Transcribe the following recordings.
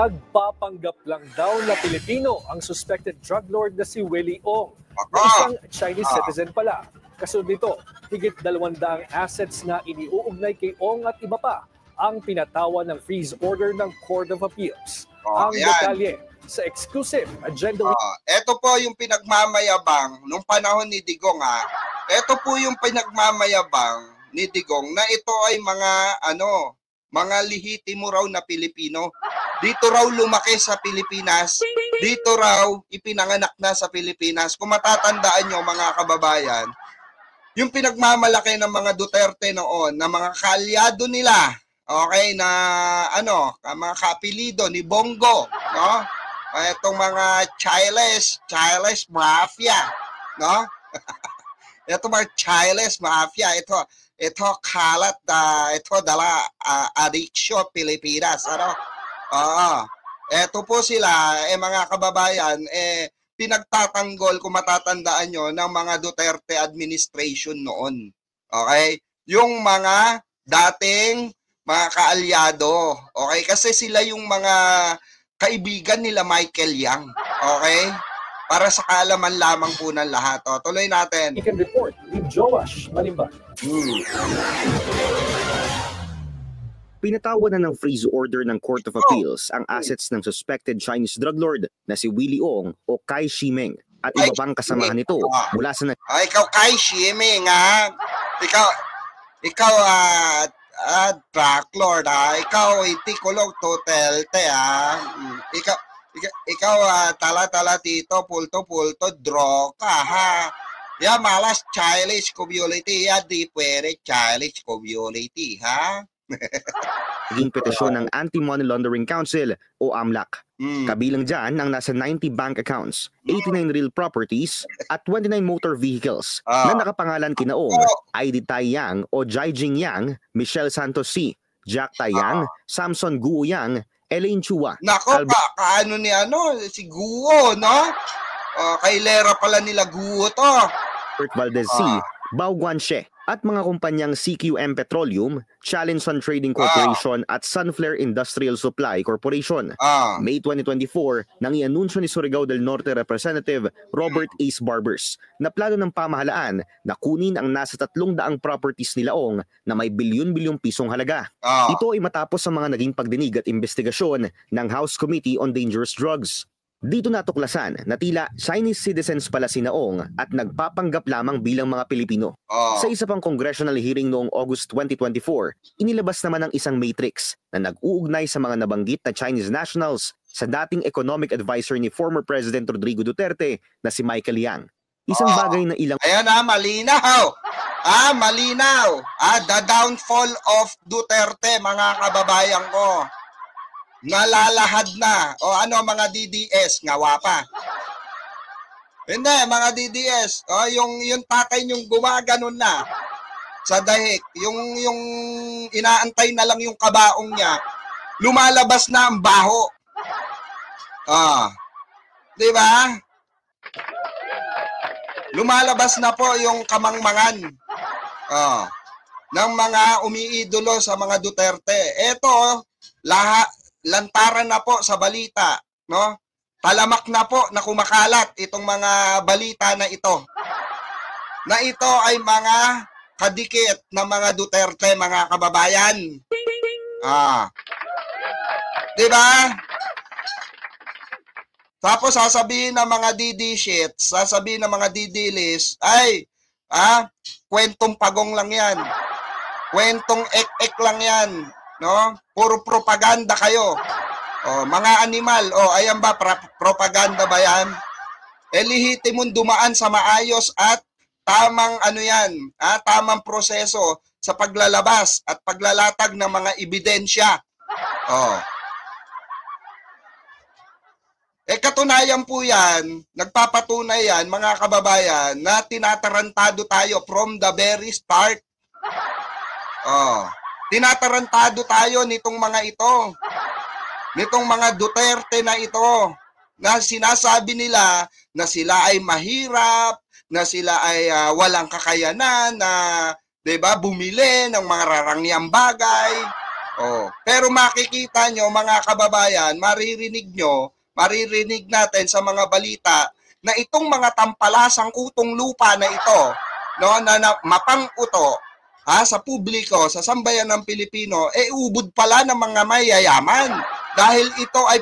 Nagpapanggap lang daw na Pilipino ang suspected drug lord na si Willie Ong, na isang Chinese citizen pala. Kasunod nito, higit 200 assets na iniuugnay kay Ong at iba pa ang pinatawan ng freeze order ng Court of Appeals. Ang detalye sa exclusive agenda. Ito po yung pinagmamayabang nung panahon ni Digong Ito po yung pinagmamayabang ni Digong na ito ay mga lihitimo raw na Pilipino. Dito raw lumaki sa Pilipinas. Dito raw ipinanganak na sa Pilipinas. Kung matatandaan nyo mga kababayan, yung pinagmamalaki ng mga Duterte noon, na mga kaalyado nila, okay, na mga kaapelido ni Bongo, no? Itong mga childless mafia, no? Ito mga childless mafia, ito kalat, ito dala addiction Pilipinas, ito po sila, mga kababayan, pinagtatanggol, kung matatandaan nyo, ng mga Duterte administration noon. Okay? Yung mga dating mga kaalyado. Okay? Kasi sila yung mga kaibigan nila Michael Yang. Okay? Para sa kaalaman lamang po ng lahat. Tuloy natin. You can report with Joash Malimbag. Pinatawan na ng freeze order ng Court of Appeals ang assets ng suspected Chinese drug lord na si Willie Ong o Kai Shimeng at iba pang kasamahan nito mula sa ikaw Kai Shimeng ikaw drug lord ikaw iti kulog totelte ikaw tala tito pulto droga malas childish community di pwede childish community Naging petisyon ng Anti-Money Laundering Council o AMLAC. Kabilang dyan ang nasa 90 bank accounts, 89 real properties at 29 motor vehicles na nakapangalan kina Ong, ID Tai Yang o Jiajing Yang, Michelle Santos C, Jack Tai Yang, Samson Guo Yang, Elaine Chua. Nako kaano ni si Guo, no? Kailera pala nila Guo to. Albert Valdez C, Bao Guanxie at mga kumpanyang CQM Petroleum, Chalinson Trading Corporation at Sunflare Industrial Supply Corporation. May 2024, nang i-anunsyo ni Surigao del Norte Representative Robert Ace Barbers na plano ng pamahalaan na kunin ang nasa 300 properties nila Ong na may bilyon-bilyong pisong halaga. Ito ay matapos sa mga naging pagdinig at investigasyon ng House Committee on Dangerous Drugs. Dito natuklasan na tila Chinese citizens pala si Ong at nagpapanggap lamang bilang mga Pilipino. Sa isa pang congressional hearing noong August 2024, inilabas naman ang isang matrix na nag-uugnay sa mga nabanggit na Chinese nationals sa dating economic advisor ni former President Rodrigo Duterte na si Michael Yang. Isang bagay na ilang... Ayan malinaw! Malinaw! The downfall of Duterte, mga kababayan ko. Nalalahad na. Mga DDS, ngawa pa. Hindi, mga DDS. Yung tatay niyong gumaganon na sa dahik. Yung inaantay na lang yung kabaong niya. Lumalabas na ang baho. Di ba? Lumalabas na po yung kamangmangan. Ng mga umiidolo sa mga Duterte. Ito, lantaran na po sa balita, no? Talamak na po na kumakalat itong mga balita na ito. Na ito ay mga kadikit na mga Duterte, mga kababayan. Di ba? Tapos sasabihin ng mga DD shits, sasabihin ng mga DD list, ay, kwentong pagong lang yan. Kwentong ek-ek lang yan. No? Puro propaganda kayo. Mga animal, ayan ba, propaganda ba yan? Lihitimong dumaan sa maayos at tamang tamang proseso sa paglalabas at paglalatag ng mga ebidensya. Katunayan po yan, nagpapatunay yan, mga kababayan, na tinatarantado tayo from the very start. Tinatarantado tayo nitong mga ito. Nitong mga Duterte na ito. Na sinasabi nila na sila ay mahirap, na sila ay walang kakayanan, na 'di ba, bumili ng mga rarangyang bagay. Pero makikita nyo, mga kababayan, maririnig natin sa mga balita na itong mga tampalasang utong lupa na ito, no, na mapang-uto sa publiko, sa sambayan ng Pilipino, ubod pala ng mga mayayaman dahil ito ay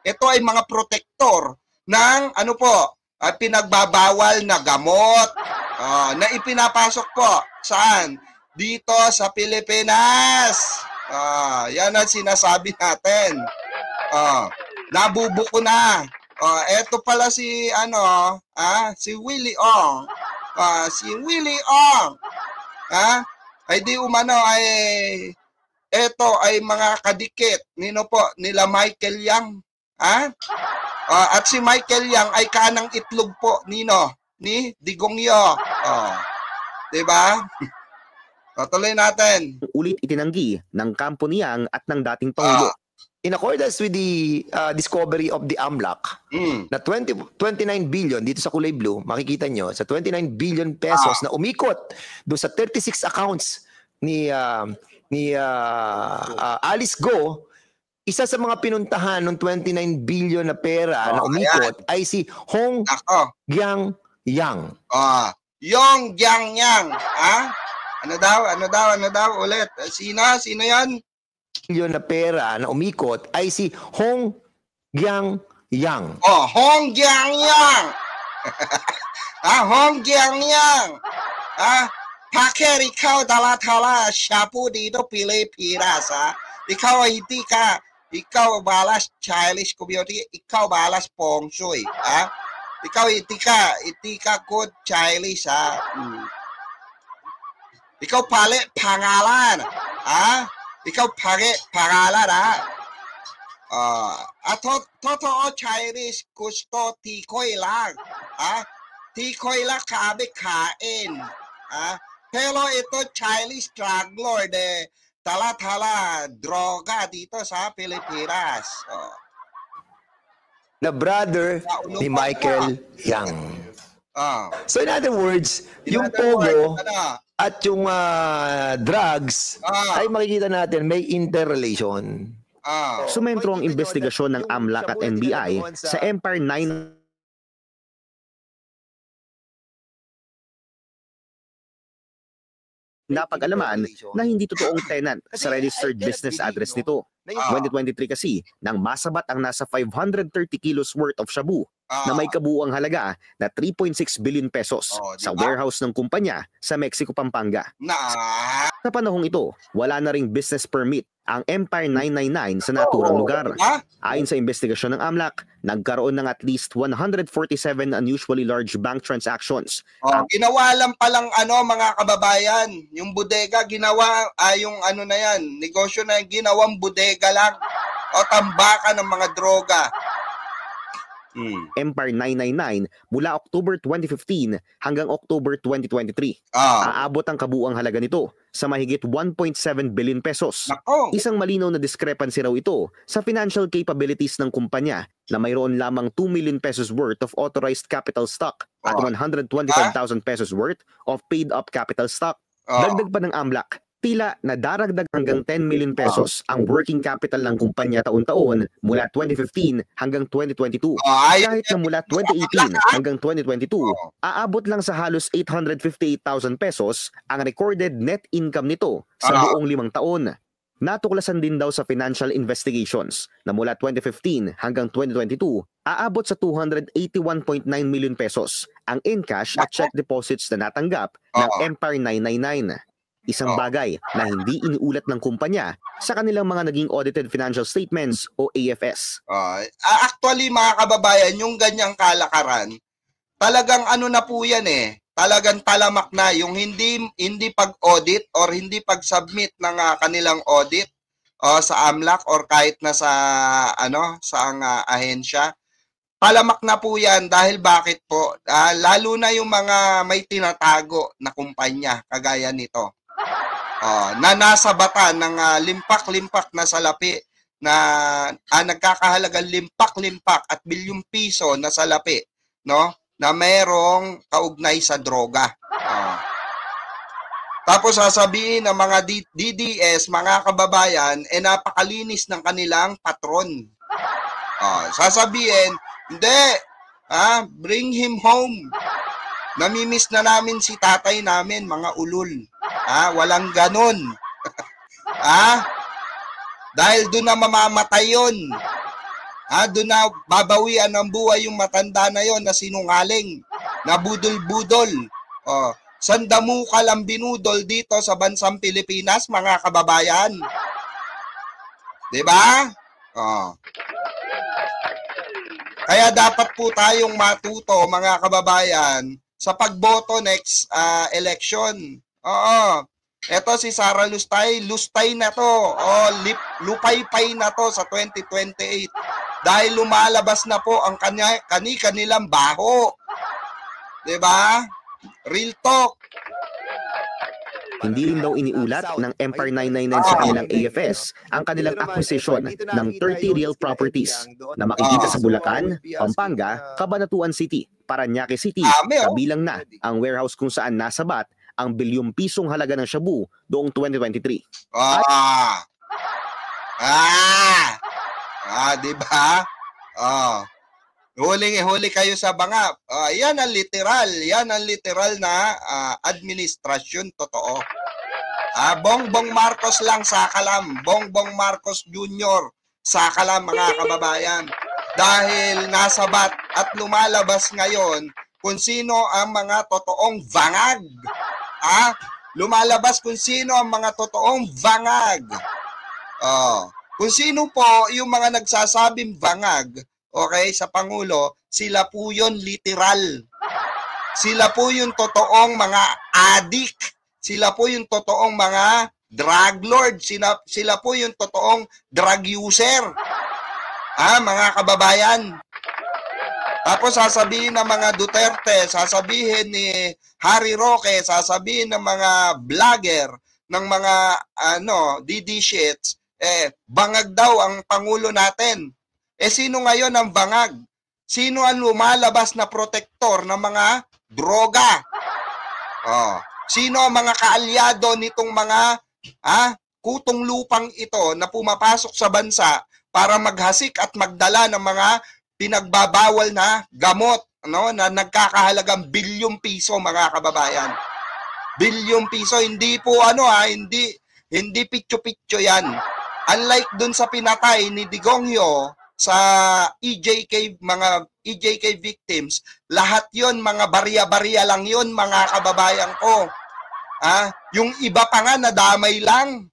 ito ay mga protektor ng pinagbabawal na gamot na ipinapasok po saan? Dito sa Pilipinas. Yan ang sinasabi natin. Nabubuko na. Eto pala si si Willie Ong. Si Willie Ong. Ay di umano ay eto ay mga kadikit nila Michael Yang. At si Michael Yang ay kanang itlog po ni Digong Yo. Diba? Tuloy natin. Ulit itinanggi ng kampo ni Yang at ng dating Pangulo. In accordance with the discovery of the AMLAC, na 29 billion, dito sa kulay blue, makikita nyo, sa 29 billion pesos na umikot doon sa 36 accounts ni Alice Go, isa sa mga pinuntahan ng 29 billion na pera na umikot ay si Hong Giang Yang. Yong Giang Yang. Ano daw ulit? Sino yan? Billion na pera na umikot ay si Hong Giang Yang. Hong Giang Yang. Hong Giang Yang. Hacker, ikaw dala-dala shabu dito Pilipinas, Ikaw balas childish community, ikaw balas feng shui, Ikaw hindi ka good childish, Ikaw pali pangalan, Ikaw pangalan, Totoo childish gusto tikoy lang, Tikoy lang kami kain, Pero ito childish drug lord, tala-tala droga dito sa Pilipinas. The brother ni Michael Yang. So in other words, yung pogo at yung drugs ay makikita natin may interrelation. Sumentro ang investigasyon ng AMLAC at NBI sa Empire 9 napag-alaman na hindi totoong tenant sa registered business address nito. 2023 kasi, nang masabat ang nasa 530 kilos worth of shabu na may kabuuang halaga na 3.6 billion pesos sa warehouse ng kumpanya sa Mexico, Pampanga. Sa panahong ito, wala na ring business permit ang Empire 999 sa naturang lugar. Ayon sa investigasyon ng AMLAC, nagkaroon ng at least 147 unusually large bank transactions. Ginawa lang palang mga kababayan, yung bodega ginawa, yung na yan, negosyo na ginawang bodega lang o tambakan ng mga droga. Empire 999 mula October 2015 hanggang October 2023. Aabot ang kabuuang halaga nito sa mahigit 1.7 billion pesos. Isang malinaw na discrepancy raw ito sa financial capabilities ng kumpanya na mayroon lamang 2 million pesos worth of authorized capital stock at 125,000 pesos worth of paid up capital stock. Dagdag pa ng AMLAC, tila nadaragdag hanggang 10 million pesos ang working capital ng kumpanya taon-taon mula 2015 hanggang 2022. Kahit na mula 2018 hanggang 2022, aabot lang sa halos 858,000 pesos ang recorded net income nito sa buong 5 taon. Natuklasan din daw sa financial investigations na mula 2015 hanggang 2022, aabot sa 281.9 million pesos ang in-cash at check deposits na natanggap ng Empire 999. Isang bagay na hindi iniulat ng kumpanya sa kanilang mga naging audited financial statements o AFS. Actually mga kababayan, yung ganyang kalakaran, talagang na po yan talagang talamak na yung hindi pag-audit or hindi pag-submit ng kanilang audit sa AMLAC or kahit na sa ahensya. Talamak na po yan dahil bakit po? Lalo na yung mga may tinatago na kumpanya kagaya nito. Na nasa bata ng limpak-limpak na salapi na nagkakahalagang limpak-limpak at bilyong piso na salapi, no? Na merong kaugnay sa droga. Tapos sasabihin ng mga DDS, mga kababayan, napakalinis ng kanilang patron. Sasabihin, hindi, bring him home. Namimiss na namin si tatay namin, mga ulol. Walang ganon. Dahil doon na mamamatay yun. Doon na babawian ng buhay yung matanda na yon na sinungaling, na budol-budol. Sandamukal ang binudol dito sa bansang Pilipinas, mga kababayan. Diba? Kaya dapat po tayong matuto, mga kababayan, sa pagboto next election. Ito si Sara Lustay, lustay na to. Lupaypay na to sa 2028. Dahil lumalabas na po ang kanilang baho. Diba? Real talk. Hindi rin daw iniulat ng Empire 999 sa kanilang AFS ang kanilang acquisition ng 30 real properties na makikita sa Bulacan, Pampanga, Cabanatuan City, Parañaque City, kabilang na ang warehouse kung saan nasabat ang bilyong pisong halaga ng shabu noong 2023. Diba? Huli kayo sa bangap. Yan ang literal na administrasyon, totoo. Bongbong Marcos lang sakalam, Bongbong Marcos Jr. sakalam, mga kababayan. Dahil nasabat at lumalabas ngayon kung sino ang mga totoong bangag. Lumalabas kung sino ang mga totoong bangag. Kung sino po yung mga nagsasabing bangag, okay, sa Pangulo, sila po yun literal. Sila po yung totoong mga adik. Sila po yung totoong mga drug lord. Sila po yung totoong drug user. Mga kababayan. Tapos sasabihin ng mga Duterte, sasabihin ni Harry Roque, sasabihin ng mga vlogger, ng mga DD shits, bangag daw ang Pangulo natin. Sino ngayon ang bangag? Sino ang lumalabas na protektor ng mga droga? Sino ang mga kaalyado nitong mga kutong lupang ito na pumapasok sa bansa para maghasik at magdala ng mga pinagbabawal na gamot, na nagkakahalagang bilyong piso, mga kababayan. Bilyong piso, hindi po hindi pityo-pityo yan. Unlike dun sa pinatay ni Digongyo sa mga EJK victims, lahat yon mga barya-barya lang yon, mga kababayan ko. Yung iba pa nga nadamay lang.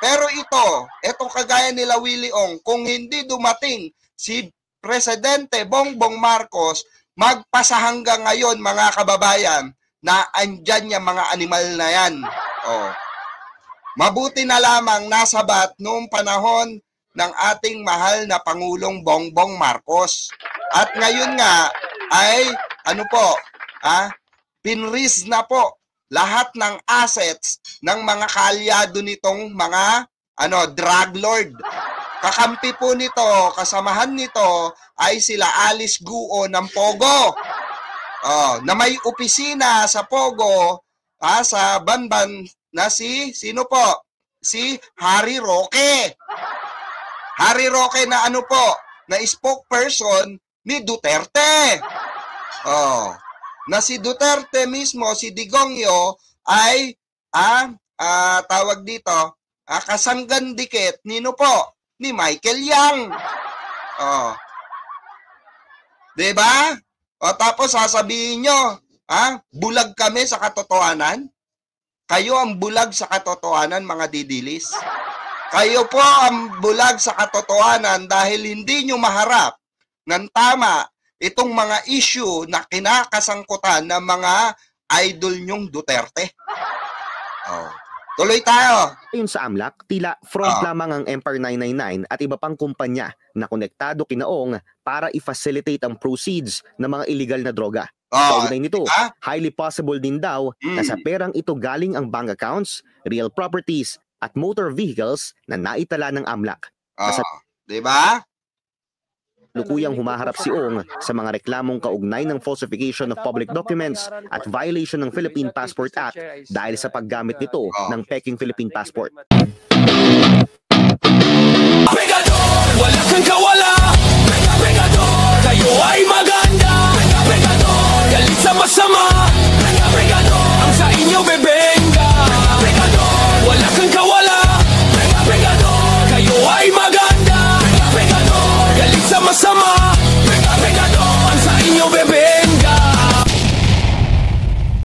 Pero ito kagaya nila Willie Ong, kung hindi dumating si Presidente Bongbong Marcos, magpasa hanggang ngayon, mga kababayan, na andyan yung mga animal na yan. Mabuti na lamang nasabat noong panahon ng ating mahal na Pangulong Bongbong Marcos. At ngayon nga ay pinris na po lahat ng assets ng mga kaalyado nitong mga drug lord. Kakampi po nito, kasamahan nito ay sila Alice Guo ng Pogo. Na may opisina sa Pogo, sa Banban na sino po? Si Harry Roque. Harry Roque na na spokesperson ni Duterte. Na si Duterte mismo, si Digongyo, ay tawag dito, kasanggan dikit ni Michael Yang. Diba? Tapos sasabihin nyo, bulag kami sa katotohanan? Kayo ang bulag sa katotohanan, mga didilis. Kayo po ang bulag sa katotohanan dahil hindi nyo maharap ng tama itong mga issue na kinakasangkutan ng mga idol nyong Duterte. Tuloy tayo. Ayon sa AMLAC, tila front lamang ang Empire 999 at iba pang kumpanya na konektado kina Ong para i-facilitate ang proceeds ng mga illegal na droga. Kaugnay nito, highly possible din daw na sa perang ito galing ang bank accounts, real properties at motor vehicles na naitala ng AMLAC. Diba? Lukuyang humaharap si Ong sa mga reklamong kaugnay ng falsification of public documents at violation ng Philippine Passport Act dahil sa paggamit nito ng peking Philippine passport. Wala kang